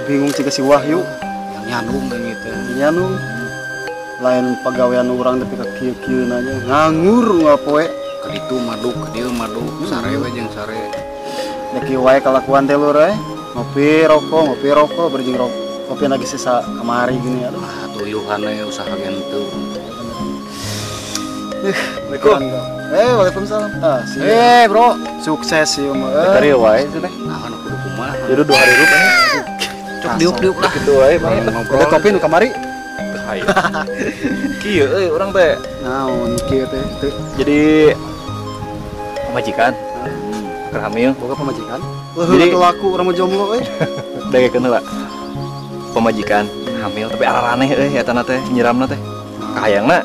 Bingung jika si Wahyu yang nyanung gitu. Nyanung lain pegawaian orang tapi ke kieu-kieu nanya nganggur ngapoe Ke ditu madu, ke dieu madu, sare we jeung sare. Da kieu wae kalakuan teh lur ngopi rokok berjing rokok. Kopi lagi sisa kemari gini aduh. Nah, tuyuhan we usaha gentu. Waalaikumsalam. Bro, sukses ieu mah. Tari wae teh. Nah, anu kudu kumaha. Jadi 2 hari rup Cuk diuk-diuk lah. Gitu wae, Bang. Ada kopi nu kamari? Hayu. Kieu urang teh. Naon kieu teh? Jadi pemajikan. Keur hamil. Boga pemajikan. Jadi laku urang mah jomblo euy. Dagekeun heula. Pemajikan hamil tapi araraneh eta teh nyiramna teh. Kahayangna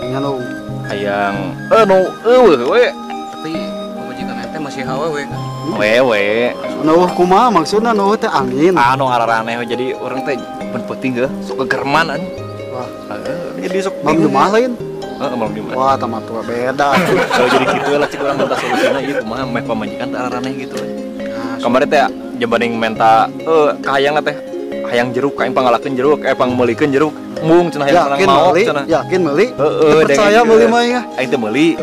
Nyanung. hayang nu eueuh we. Tapi pemajikan ente masih awewe kan. Wewe. Nuh kumaha maksudna nuh teh angin. Anu araraneh jadi urang teh ben peuting geuh sok kegerman anjing. Wah, jadi sok mam di mah lain. Heeh, mam di mah. Wah, tamat tua beda. Kalau jadi kitu lah cik urang minta solusina ieu kumaha meh pamajikan teh araraneh gitu. Kemarin teh jembaning menta kahayangna teh hayang jeruk kain pangalakeun jeruk pangmeulikeun jeruk mung cenah hayang menang mau cenah. Yakin meuli? Heeh, percaya meuli mah ya. Aing teh meuli.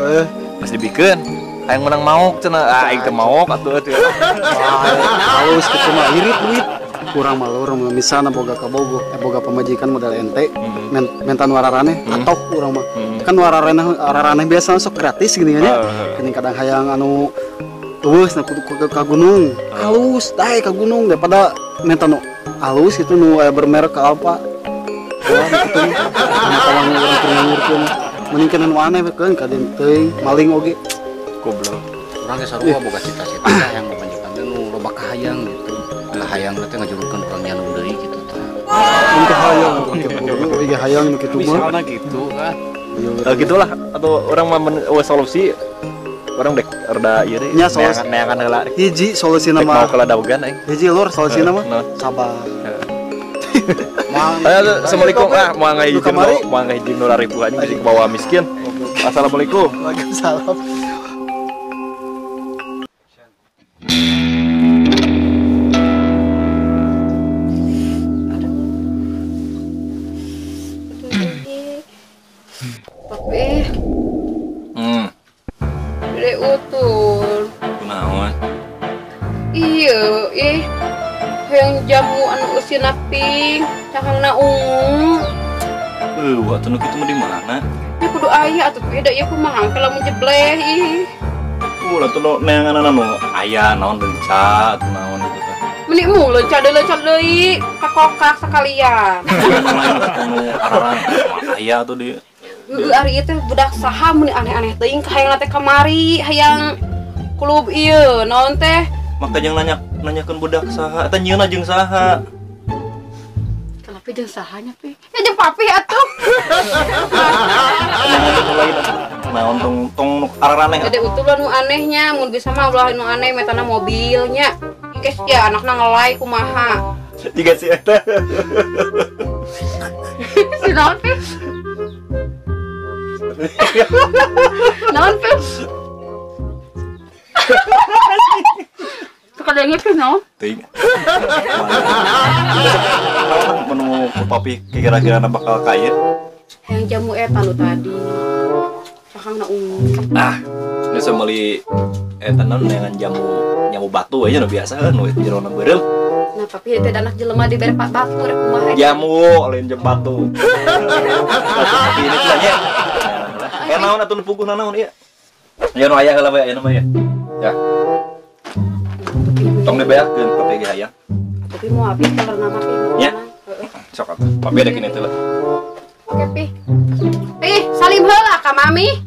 Pas dibikeun hayang menang mau cenah. Aing teh mau atuh atuh. Halus kitu mah irit duit. Kurang malur misalna boga kabogo boga pemajikan modal ente mentan wararaneh atok urang mah. Kan wararaneh biasa sok gratis gini nya. Geuning kadang hayang anu eueus na kudu ka gunung. Halus dae ka gunung daripada mentan nu halus itu nu bermerek ka Alfa. Wah kitu mah tawang urang keur ngurkeun. Mending kana nu aneh keun ka dieu teuing maling oge. Goblok. Urang ge sarua boga cita-cita yang pemajikan teh nu loba kahayang gitu. Hayang teh ngajurukeun urang nyanung deui gitu teh. Mun hayang oge hayang nu kitu mah. Misalna gitu kan. Gitulah atau orang mah solusi orang dek rada ieu deui. Nya solusi neangan heula. Hiji solusina mah. Mau keladawegan aing. Hiji lur solusina mah sabar. Assalamualaikum mau ngahijin nu ribu anjing jadi bawa miskin. Assalamualaikum. Waalaikumsalam. Dek utul. Kunaon? Iya, yang jamu anu usina pink, cakangna ungu. Atuh nu kitu mah di mana? Ya kudu aya atuh beda ya kumaha kalau menjebleh ih. Atuh nu neanganna nu aya naon lenca atuh naon gitu teh. Meni mung lenca deui kakokak sekalian. Nu araran aya tuh di Ari teh budak saha mun aneh-aneh teuing hayang teh kamari hayang klub ieu naon teh maka jeung nanyakeun budak saha eta nyieunna jeung saha kenapa jeung sahanya pi ya jeung papi atuh naon tong araraneh gede utulan nu anehnya mun bisa mah ulah nu aneh metana mobilnya engke ya anakna ngelai kumaha tiga si eta si naon pi naon pi sekadangnya pi naon ting menu papi kira-kira bakal kaya yang jamu eta nu tadi cakangna ungu ini saya beli eta naon dengan jamu batu aja nu biasa nu jerona beureum nah tapi teh anak jelema dibere batu rek kumaha jamu lain jam batu tapi ini cenah naon atuh nu puguh naon ieu ya nu aya heula bae aya mah ya ya tong dibeakeun papi ge hayang tapi mau habis kalau nama pi nya sok atuh papi ada kini teh lah oke pi salim heula ka mami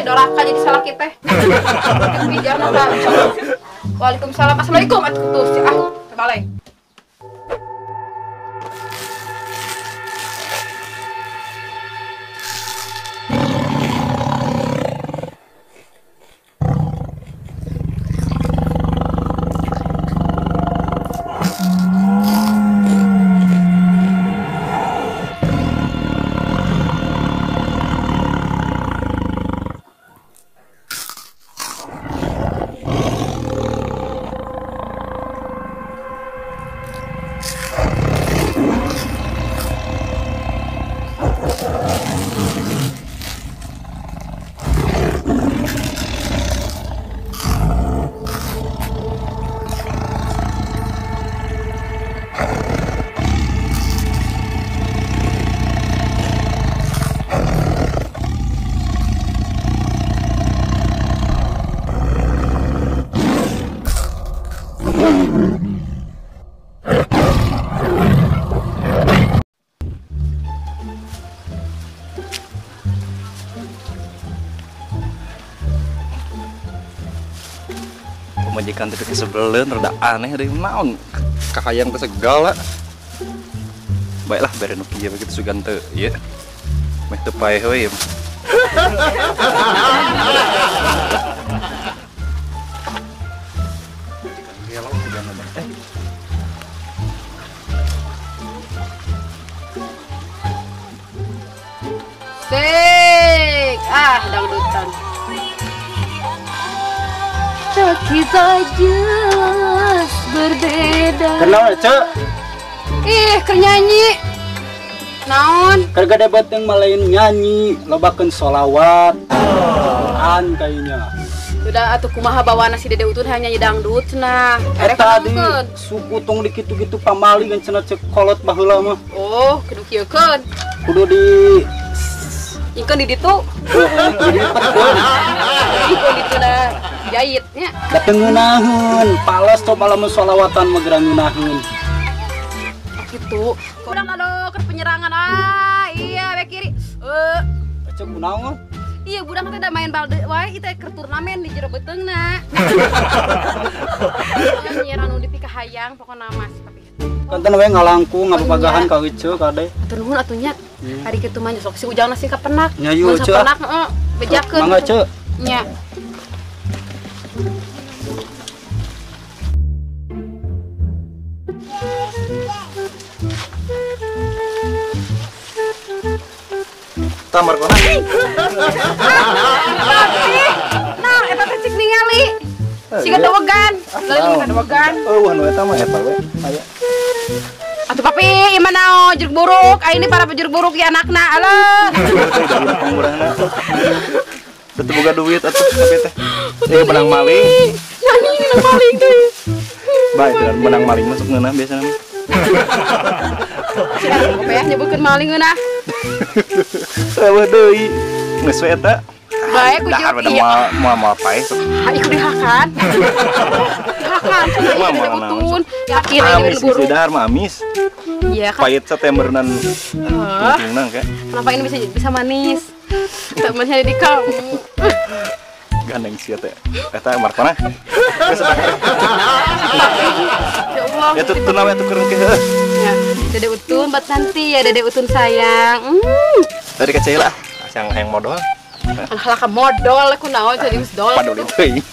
doraka jadi salah kita pi jangan. Waalaikumsalam. Assalamualaikum atuh tuh balik pamajikan tapi kesebelen rada aneh dari naon kakayang teh segala. Baiklah bere nu kieu begitu sugan teu ieu. Meh teu paeh we. Sik, dangdutan. Tak kita jelas berbeda. Kenal cek Ih, keur nyanyi. Naon? kerga debat yang malain nyanyi lobakeun sholawat Quran kayaknya Udah atuh kumaha bawana si Dede Utun hanya nyanyi dangdut nah. eta di suku tong dikitu-kitu pamaling cenah cek kolot baheula mah Oh, kudu kieukeun. kudu di Ingkeun di ditu. Ingkeun di tuna jahit nya. dateng ngeunaheun pales coba lamun sholawatan mah gerang ngeunaheun Gitu. Kurang aduh keur penyerangan iya we kiri. cek kunaon Iya budak teh da main balde wae ieu teh keur turnamen di jero beteungna. Nyerang nu dipika hayang pokona mah si Papi. kanten we ngalangkung ngapapagahan ka heuceu kade Atuh nuhun atuh nya. Hari kitu mah sok si ujangna sing kapenak. Nya ieu, Ceu. Kapenak bejakeun. mangga ceu Nya. Tamar kona. Nah, eta teh cik ningali. Siga dawegan. Lalu ka dawegan. Anu eta mah eta we. Aya. Atuh Papi, ieu mah naon jeruk buruk? Ini para pejuruk buruk ya anakna. Alah. Dari pangurahna. Teu boga duit atuh tapi teh. Ieu benang maling. Nani menang maling teh. Baik dan benang maling masuk ngeunah biasana mah. Siapa ya nyebutkeun maling geunah. Eueuh deui. Geus we eta. Bae ku Dahar jeruk pada iya. moal pae sok. Iku dihakan. Dihakan cenah Mah, ieu mana utun. Yakin ini Amis buruk. si dahar mah amis. Iya kan. Pahit Septemberan Ah, ujungna kayak kenapa ini bisa manis? Temannya di kamu. gandeng sia teh. Eta markona. Geus eta. Ya Allah. Ya tuh namanya tuh keren ke. Ya, Dede Utun buat nanti ya Dede Utun sayang. Dari kecil lah, yang modal. Alah ka modal aku naon jadi usdol. Padahal itu.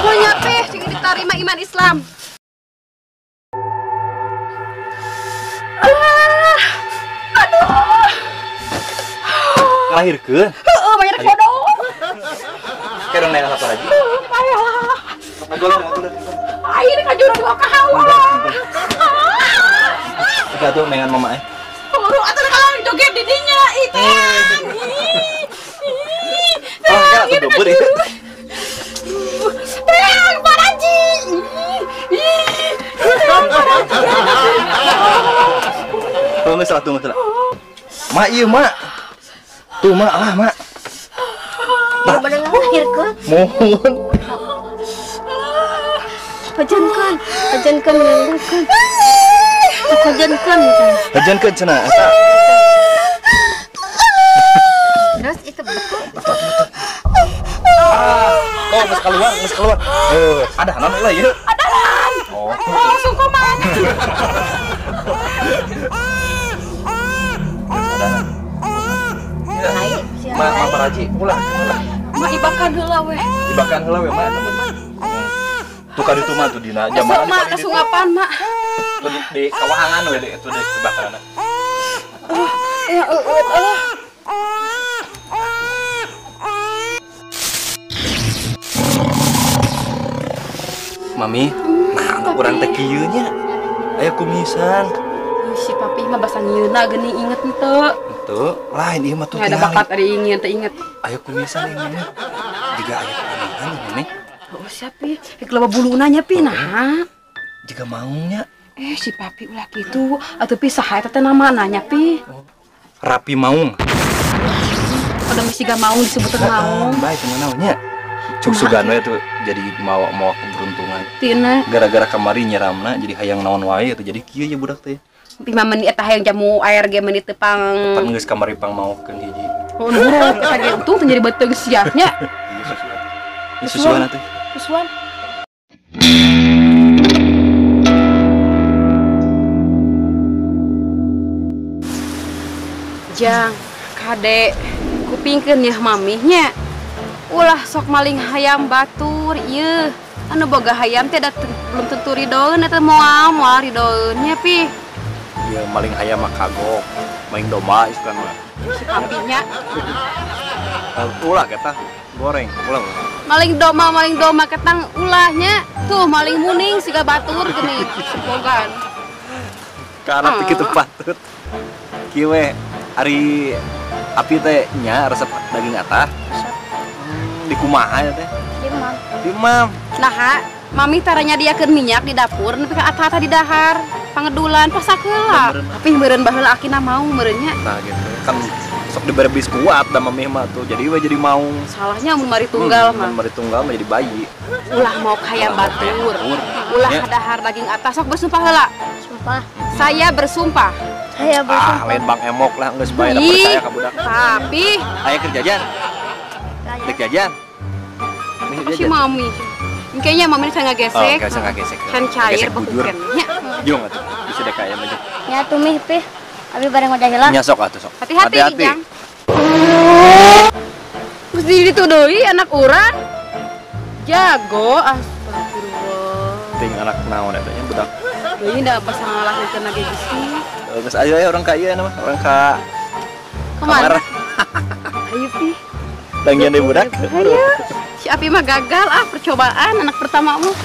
Aku nyape sing diterima iman Islam. Lahirkeun. Heeh, banyak bodoh. Kereng neng apa lagi? Payah. Golong. Air ka jurang gua ka hawa. Tiga tuh dengan mama eh. Urung atuh kalau joget di dinya itu. Oh, ya tuh dobur itu. Terang Paraji. Tunggu salah. Mak iya mak. Tuh mak lah mak. Bener lahirkeun. Mohon. Pajankan menangguhkan. Pajankan. Hajan ke cenah eta. Terus itu betul. Oh, geus keluar. Ada hanan lah ieu. Adalan. Oh. Langsung koman. Lain siapa? Ma Paraji, ulah. Mak ibakan heula weh. Dibakan heula we mak eta. Tuh kali itu mah tuh dina Masuk zaman mak kesungapan mak. tuh di kawahangan we itu di kebakaran. Ya Allah. Mami, nah urang teh kieu nya. Aya kumisan. Si Papi mah basa ngieuna geuning inget henteu. Tuh, lain ieu mah tuh Ada bakat ada ingin teh inget. Aya kumisan ieu mah. Jiga aya kumisan Mami. Oh siapa ya? Kalau bulu nanya pi nah. Jiga maungnya Si Papi ulah gitu. Atuh pi saha eta teh nama nanya pi. Rapi Maung. Udah mesti gak mau disebutkeun maung. Baik naonnya. Cuk Sugano itu jadi mau keberuntungan. Tina Gara-gara kamari nyeramna jadi hayang naon wae itu jadi kieu ya budak teh. 5 menit eta hayang jamu air ge menit teu pang. Pan geus kamari pang maokeun hiji. Oh nurut eta ge untung teu jadi beuteung siapnya. Susuan atuh. Susuan. Jang, Kade, kupingkeun ya mamihnya. Ulah sok maling hayam batur, ieu. Anu boga hayam teh belum tentu ridoeun eta moal ridoeun nya pi. Ya maling hayam mah kagok, maling domba isukan mah. Si papinya. Ulah kita goreng, ulah. Maling doma ketang ulahnya. Tuh maling muning siga batur geuning sepogan. Karena begitu patut. Kiwe hari api teh nya resep daging atah. Di kumaha ya teh? Di mam. Nah, mami taranya diakeun minyak di dapur nepi ka ata-ata di dahar. Pangedulan pasak heula. Tapi meureun baheula akina mau meureunnya. Nah gitu. Kan sok dibere bis kuat da mamih mah tuh. Jadi we jadi mau. Salahnya mun mari tunggal mah. Mari tunggal mah jadi bayi. Ulah mau kaya batur. Ulah dahar daging atas sok bersumpah heula. Sumpah. Saya bersumpah. Saya bersumpah. Lain Bang Emok lah geus bae da Ih, percaya ka budak. Tapi Aya kerja jajan. Dek jajan. si mami. Kayaknya mami saya ngagesek. Oh, nggak gesek. Kan cair Gesek bujur. bekukeun nya. Jung atuh. Bisa dek aya mah. Ya tumih pih. Abi bareng wadah heula. Nya sok atuh sok. Hati-hati, Jang. Mesti dituduhi anak urang. Jago, astagfirullah. Ting anak naon eta nya budak. Deui da pas ngalahkeun lagi gisi. Geus ayo orang kaya nama, orang ka Kemana? Ayo pi. Langgian deui budak. Ayo. Si Api mah gagal percobaan anak pertamamu.